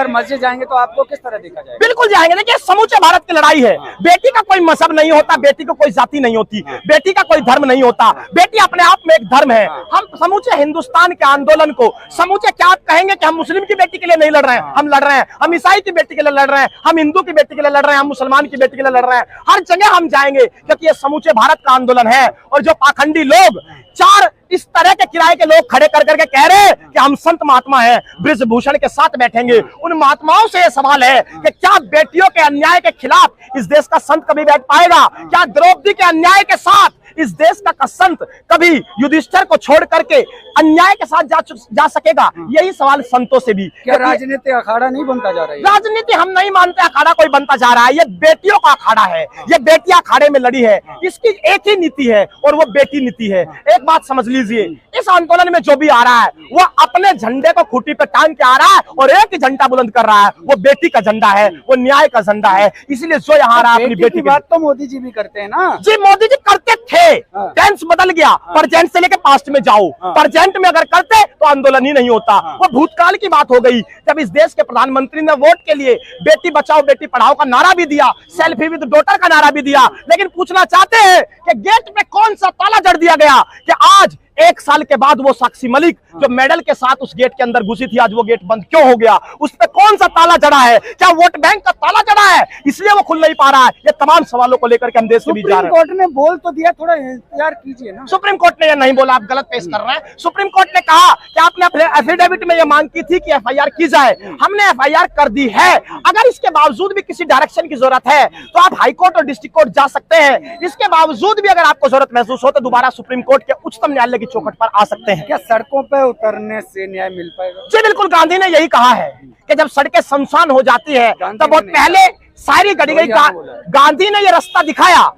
अगर मस्जिद जाएंगे तो आपको किस तरह देखा जाएगा? बिल्कुल जाएंगे। देखिए समूचे भारत की लड़ाई है। बेटी का कोई मजहब नहीं होता, बेटी को कोई जाति नहीं होती, बेटी का कोई धर्म नहीं होता, बेटी अपने आप में एक धर्म है। हम समूचे हिंदुस्तान के आंदोलन को समूचे क्या आप कहेंगे कि हम मुस्लिम की बेटी के लिए नहीं लड़ रहे हैं? हम लड़ रहे हैं। हम ईसाई की बेटी के लिए लड़ रहे हैं, हम हिंदू की बेटी के लिए लड़ रहे हैं, हम मुसलमान की बेटी के लिए लड़ रहे हैं। हर जगह हम जाएंगे क्योंकि ये समूचे भारत का आंदोलन है। और जो पाखंडी लोग चार इस तरह के किराए के लोग खड़े कर करके कह रहे हैं कि हम संत महात्मा हैं, ब्रिजभूषण के साथ बैठेंगे, उन महात्माओं से यह सवाल है कि क्या बेटियों के अन्याय के खिलाफ इस देश का संत कभी बैठ पाएगा? क्या द्रौपदी के अन्याय के साथ इस देश का संत कभी युधिष्ठिर को छोड़ करके अन्याय के साथ जा सकेगा? यही सवाल संतों से भी। क्या राजनीति अखाड़ा नहीं बनता जा रहा है? राजनीति हम नहीं मानते अखाड़ा कोई बनता जा रहा है। ये बेटियों का अखाड़ा है, ये बेटियां अखाड़े में लड़ी है, इसकी एक ही नीति है और वो बेटी नीति है। एक बात समझ लीजिए, इस आंदोलन में जो भी आ रहा है वो अपने झंडे को खूंटी पे टांग के आ रहा है और एक ही झंडा बुलंद कर रहा है, वो बेटी का झंडा है, वो न्याय का झंडा है। इसलिए जो यहाँ आ रहा है अपनी बेटी की बात तो मोदी जी भी करते हैं ना। जी मोदी जी करते थे, टेंस बदल गया, प्रेजेंट से लेके पास्ट में जाओ। प्रेजेंट में अगर करते तो आंदोलन ही नहीं होता, वो भूतकाल की बात हो गई। जब इस देश के प्रधानमंत्री ने वोट के लिए बेटी बचाओ बेटी पढ़ाओ का नारा भी दिया, सेल्फी विद डॉटर का नारा भी दिया, लेकिन पूछना चाहते हैं कि गेट पे कौन सा ताला जड़ दिया गया कि आज 1 साल के बाद वो साक्षी मलिक जो मेडल के साथ उस गेट के अंदर घुसी थी, आज वो गेट बंद क्यों हो गया? उस पे कौन सा ताला जड़ा है? क्या वोट बैंक का ताला जड़ा है इसलिए वो खुल नहीं पा रहा है? ये तमाम सवालों को लेकर के हम देश के बीच जा रहे हैं। सुप्रीम कोर्ट ने बोल तो दिया, थोड़ा इंतजार कीजिए ना। सुप्रीम कोर्ट ने ये नहीं बोला, आप गलत पेश कर रहे हैं। सुप्रीम कोर्ट ने कहा कि आपने अपने एफिडेविट में ये मांग की थी कि एफआईआर की जाए, हमने एफआईआर कर दी है। अगर इसके बावजूद भी किसी डायरेक्शन की जरूरत है तो आप हाई कोर्ट और डिस्ट्रिक्ट कोर्ट जा सकते हैं। इसके बावजूद भी अगर आपको जरूरत महसूस हो तो दोबारा सुप्रीम कोर्ट के उच्चतम न्यायालय की चौखट पर आ सकते हैं। क्या सड़कों पे उतरने से न्याय मिल पाएगा? जी बिल्कुल, गांधी ने यही कहा है कि जब सड़कें सुनसान हो जाती है तब बहुत पहले सारी गड़ी गई। गांधी ने ये रास्ता दिखाया,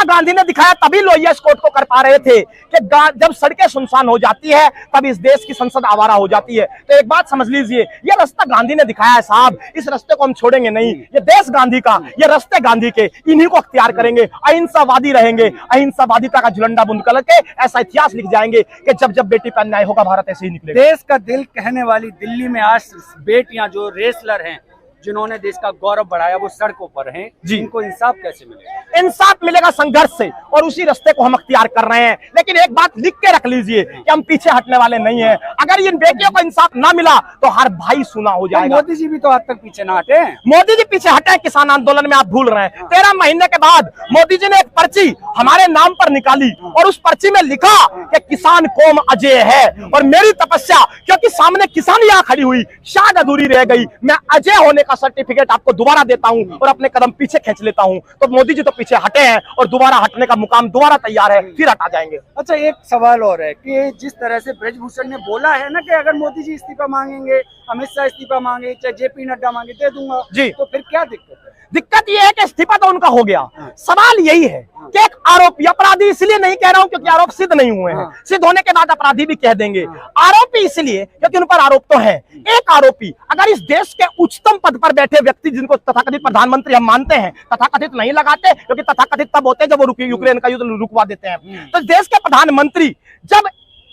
गांधी ने दिखाया, तभी लोहिया इस कोर्ट को कर पा रहे थे कि जब सड़कें सुनसान हो जाती है तब इस देश की संसद आवारा हो जाती है। तो एक बात समझ लीजिए, ये रास्ता गांधी ने दिखाया है साहब, इस रास्ते को हम छोड़ेंगे नहीं। ये देश गांधी का, ये रास्ते गांधी के, इन्हीं को अख्तियार करेंगे, अहिंसावादी रहेंगे, अहिंसावादिता का झुलंडा बुंद करके ऐसा इतिहास लिख जाएंगे कि जब जब बेटी पर अन्याय होगा भारत ऐसे ही निकलेगा। देश का दिल कहने वाली दिल्ली में आज बेटियां जो रेसलर हैं, जिन्होंने देश का गौरव बढ़ाया, वो सड़कों पर हैं। जी, इनको इंसाफ कैसे मिलेगा? इंसाफ मिलेगा संघर्ष से, और उसी रास्ते को हम अख्तियार कर रहे हैं। लेकिन एक बात लिख के रख लीजिए कि हम पीछे हटने वाले नहीं हैं। अगर इन बेटियों को इंसाफ ना मिला तो हर भाई सुना हो जाएगा। मोदी जी भी तो आज तक पीछे ना हटे हैं। मोदी जी पीछे हटे किसान आंदोलन में, आप भूल रहे हैं। 13 महीने के बाद मोदी जी ने एक पर्ची हमारे नाम पर निकाली और उस पर्ची में लिखा कि किसान कौम अजय है। और मेरी तपस्या, क्योंकि सामने किसान यहाँ खड़ी हुई, शायद अधूरी रह गई, मैं अजय होने का सर्टिफिकेट आपको दोबारा देता हूं और अपने कदम पीछे खींच लेता हूं। तो मोदी जी तो पीछे हटे हैं और दोबारा हटने का मुकाम दोबारा तैयार है, फिर हटा जाएंगे। अच्छा, एक सवाल और है कि जिस तरह से ब्रिजभूषण ने बोला है ना कि अगर मोदी जी इस्तीफा मांगेंगे, अमित शाह इस्तीफा मांगे, चाहे जेपी नड्डा मांगे, दे दूंगा जी, तो फिर क्या दिक्कत है? दिक्कत यह है कि इस्तीफा तो उनका हो गया। सवाल यही है कि एक आरोपी, अपराधी इसलिए नहीं कह रहा हूं क्योंकि आरोप सिद्ध नहीं हुए हैं, सिद्ध होने के बाद अपराधी भी कह देंगे। आरोपी इसलिए क्योंकि उन पर आरोप तो है। एक आरोपी अगर इस देश के उच्चतम पद पर बैठे व्यक्ति, जिनको तथाकथित प्रधानमंत्री हम मानते हैं, तथाकथित नहीं लगाते क्योंकि तथाकथित तब होते हैं जब वो यूक्रेन का युद्ध रुकवा देते हैं। तो देश के प्रधानमंत्री जब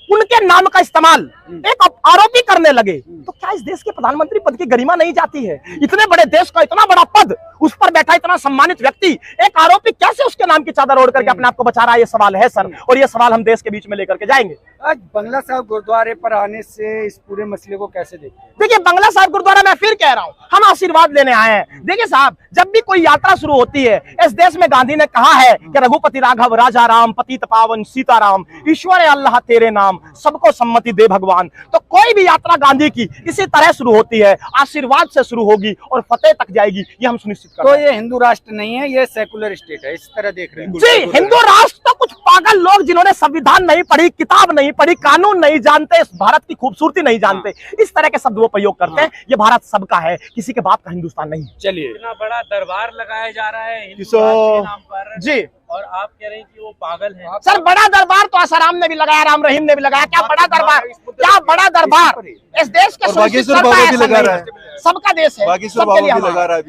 उनके नाम का इस्तेमाल एक आरोपी करने लगे तो क्या इस देश के प्रधानमंत्री पद की गरिमा नहीं जाती है? इतने बड़े देश का इतना बड़ा पद, उस पर बैठा इतना सम्मानित व्यक्ति, एक आरोपी कैसे उसके नाम की चादर ओढ़ करके अपने आप को बचा रहा है? ये सवाल है सर, और ये सवाल हम देश के बीच में लेकर के जाएंगे। आज बंगला साहब गुरुद्वारे पर आने से इस पूरे मसले को कैसे देखते हैं? देखिए, बंगला साहब गुरुद्वारा, मैं फिर कह रहा हूँ, हम आशीर्वाद लेने आए हैं। देखिए साहब, जब भी कोई यात्रा शुरू होती है, इस देश में गांधी ने कहा है कि रघुपति राघव राजा राम, पतित पावन सीताराम, ईश्वर अल्लाह तेरे नाम, सबको सम्मति दे भगवान। तो कोई भी यात्रा गांधी की इसी तरह शुरू होती है, आशीर्वाद से शुरू होगी और फतेह तक जाएगी, ये हम सुनिश्चित करते हैं। तो ये हिंदू राष्ट्र नहीं है, ये सेकुलर स्टेट है, इस तरह देख रहे हैं? जी, हिंदू राष्ट्र तो कुछ पागल लोग जिन्होंने संविधान नहीं पढ़ी, किताब नहीं पढ़ी, कानून नहीं जानते, इस भारत की खूबसूरती नहीं जानते, इस तरह के शब्द वो प्रयोग करते हैं। ये भारत सबका है, किसी के बाप का हिंदुस्तान नहीं। चलिए, इतना बड़ा दरबार लगाया जा रहा है हिंदू राष्ट्र के नाम पर जी, और आप कह रहे हैं कि वो पागल है। सर, बड़ा दरबार तो आसाराम ने भी लगाया, राम रहीम ने भी लगाया। क्या बड़ा दरबार, क्या बड़ा दरबार इस देश के सबका देश है, सबके लिए लगा रहा है।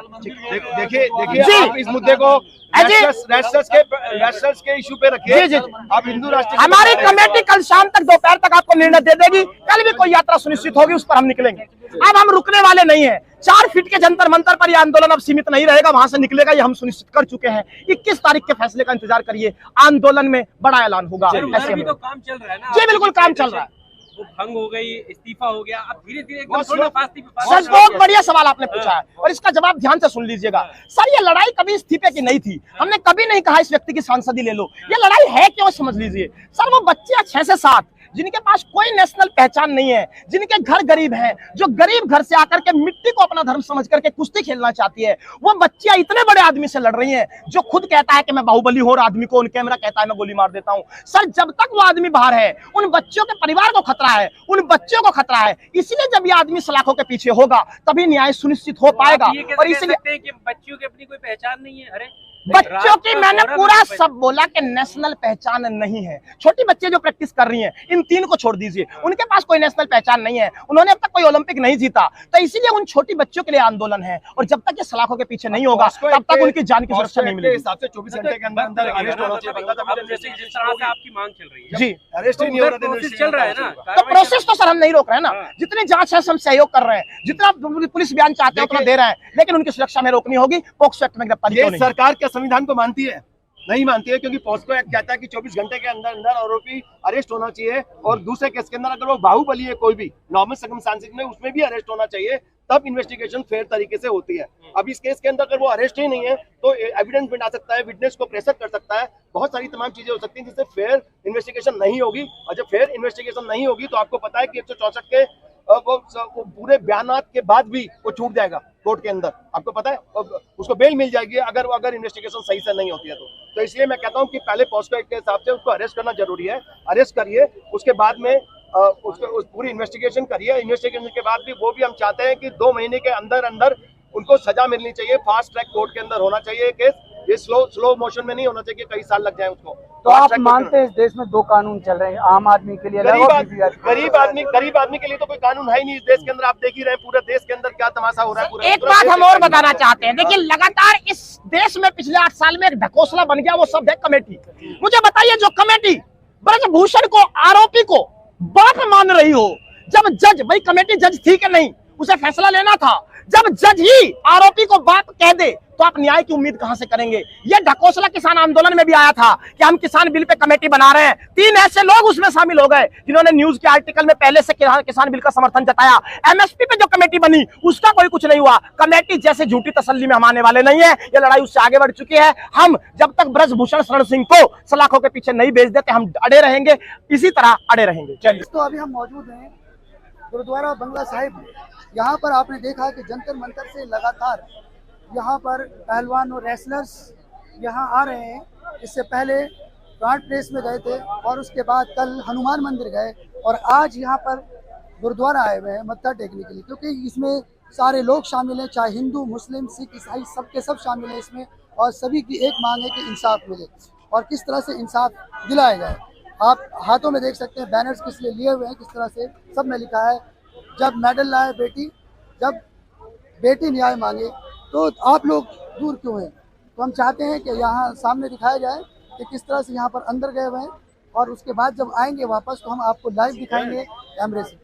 देखिए जी। आप इस मुद्दे को रेस्टर्स के इशू पे रखिए। जी। आप हिंदू राष्ट्र हमारी कमेटी कल शाम तक दोपहर तक आपको निर्णय दे देगी। कल भी कोई यात्रा सुनिश्चित होगी, उस पर हम निकलेंगे। अब हम रुकने वाले नहीं हैं। 4 फीट के जंतर मंतर पर यह आंदोलन अब सीमित नहीं रहेगा, वहां से निकलेगा, ये हम सुनिश्चित कर चुके हैं। 21 तारीख के फैसले का इंतजार करिए, आंदोलन में बड़ा ऐलान होगा। अभी तो काम चल रहा है ना। जी बिल्कुल काम चल रहा है। वो भंग हो गई, इस्तीफा हो गया, अब धीरे धीरे एकदम थोड़ा सर बहुत बढ़िया सवाल आपने पूछा है और इसका जवाब ध्यान से सुन लीजिएगा। सर ये लड़ाई कभी इस्तीफे की नहीं थी, हमने कभी नहीं कहा इस व्यक्ति की सांसदी ले लो। ये लड़ाई है क्यों, समझ लीजिए। सर वो बच्चे 6 से 7 जिनके पास कोई नेशनल पहचान नहीं है, जिनके घर गरीब हैं, जो गरीब घर से आकर के मिट्टी को अपना धर्म समझ करके कुश्ती खेलना चाहती है, वो बच्चियां इतने बड़े आदमी से लड़ रही हैं जो खुद कहता है कि मैं बाहुबली हूं और आदमी को ऑन कैमरा कहता है मैं गोली मार देता हूं। सर जब तक वो आदमी बाहर है उन बच्चों के परिवार को खतरा है, उन बच्चों को खतरा है। इसलिए जब ये आदमी सलाखों के पीछे होगा तभी न्याय सुनिश्चित हो पाएगा। और इसलिए बच्चियों की अपनी कोई पहचान नहीं है। अरे बच्चों की मैंने पूरा सब बोला कि नेशनल पहचान नहीं है। छोटी बच्चे जो प्रैक्टिस कर रही हैं, इन 3 को छोड़ दीजिए, उनके पास कोई नेशनल पहचान नहीं है, उन्होंने अब तक कोई ओलंपिक नहीं जीता। तो इसीलिए उन छोटी बच्चों के लिए आंदोलन है और जब तक ये सलाखों के पीछे नहीं होगा तब तक उनकी जान की सुरक्षा नहीं मिलेगी। हिसाब से 24 घंटे के अंदर अरेस्ट होना चाहिए बंदा। जिस तरह से आपकी मांग चल रही है जी, अरेस्ट ही नहीं हो रहा, प्रोसेस चल रहा है ना। तो प्रोसेस तो सर हम नहीं रोक रहे हैं ना। जितनी जांच है हम सहयोग कर रहे हैं, जितना पुलिस बयान चाहते हैं उतना दे रहे हैं, लेकिन उनकी सुरक्षा में रोकनी होगी। पॉक्सो एक्ट में गिरफ्तारी क्यों नहीं? सरकार के संविधान को मानती है? नहीं मानती है, क्योंकि पॉक्सो एक्ट कहता है कि 24 घंटे के अंदर अंदर आरोपी अरेस्ट होना चाहिए। और दूसरे केस के अंदर अगर वो बाहुबली है कोई भी नॉर्मल सर्कमस्टेंसेस में, उसमें भी अरेस्ट होना चाहिए, तब इन्वेस्टिगेशन फेयर तरीके से होती है। अब इस केस के अंदर अगर वो अरेस्ट ही नहीं है तो एविडेंस बना सकता है, विटनेस को प्रेशर कर सकता है, बहुत सारी तमाम चीजें हो सकती हैं जिससे फेयर इन्वेस्टिगेशन नहीं होगी। और जब फेयर इन्वेस्टिगेशन नहीं होगी तो आपको पता है कि 164 के वो पूरे बयानात के बाद भी वो छूट जाएगा कोर्ट के अंदर, आपको पता है, उसको बेल मिल जाएगी अगर इन्वेस्टिगेशन सही से नहीं होती है तो इसलिए मैं कहता हूं कि पहले पॉक्सो एक्ट के हिसाब से उसको अरेस्ट करना जरूरी है। अरेस्ट करिए, उसके बाद में उसको पूरी इन्वेस्टिगेशन करिए। इन्वेस्टिगेशन के बाद भी वो भी हम चाहते हैं कि 2 महीने के अंदर अंदर उनको सजा मिलनी चाहिए। फास्ट ट्रैक कोर्ट के अंदर होना चाहिए केस, ये स्लो मोशन में नहीं होना चाहिए, कई साल लग जाए उसको। तो आप मानते हैं इस देश में 2 कानून चल रहे हैं, आम आदमी के लिए अलग और गरीब आदमी के लिए तो कोई कानून है ही नहीं इस देश के अंदर। आप देख ही रहे हैं पूरे देश के अंदर क्या तमाशा हो रहा है। पूरा एक बात हम और बताना चाहते हैं, देखिए लगातार इस देश में पिछले 8 साल में एक ढकोसला बन गया, वो सब है कमेटी। मुझे बताइए जो कमेटी ब्रजभूषण को आरोपी को बाप मान रही हो, जब जज, भाई कमेटी जज थी कि नहीं, उसे फैसला लेना था, जब जज ही आरोपी को बाप कह दे तो आप न्याय की उम्मीद कहां से करेंगे? ये ढकोसला किसान आंदोलन में भी आया था कि हम किसान बिल पे कमेटी बना रहे हैं। 3 ऐसे लोग उसमें शामिल हो गए जिन्होंने न्यूज के आर्टिकल में पहले से किसान बिल का समर्थन जताया। एमएसपी पे जो कमेटी बनी उसका कोई कुछ नहीं हुआ। कमेटी जैसे झूठी तसल्ली में हम आने वाले नहीं है, ये लड़ाई उससे आगे बढ़ चुकी है। हम जब तक ब्रजभूषण शरण सिंह को सलाखों के पीछे नहीं भेज देते हम अड़े रहेंगे, इसी तरह अड़े रहेंगे। चलिए, तो अभी हम मौजूद हैं गुरुद्वारा बंगला साहिब। यहाँ पर आपने देखा कि जंतर मंतर से लगातार यहाँ पर पहलवान और रेसलर्स यहाँ आ रहे हैं। इससे पहले घाट प्लेस में गए थे और उसके बाद कल हनुमान मंदिर गए और आज यहाँ पर गुरुद्वारा आए हुए हैं मत्था टेकने के लिए, क्योंकि इसमें सारे लोग शामिल हैं, चाहे हिंदू, मुस्लिम, सिख, ईसाई, सबके सब शामिल हैं इसमें। और सभी की एक मांग है कि इंसाफ मिले और किस तरह से इंसाफ दिलाया जाए। आप हाथों में देख सकते हैं बैनर्स किस लिए लिए हुए हैं, किस तरह से सब में लिखा है जब मेडल लाए बेटी, जब बेटी न्याय मांगे। तो आप लोग दूर क्यों हैं? तो हम चाहते हैं कि यहाँ सामने दिखाया जाए कि किस तरह से यहाँ पर अंदर गए हुए हैं और उसके बाद जब आएंगे वापस तो हम आपको लाइव दिखाएंगे कैमरे से।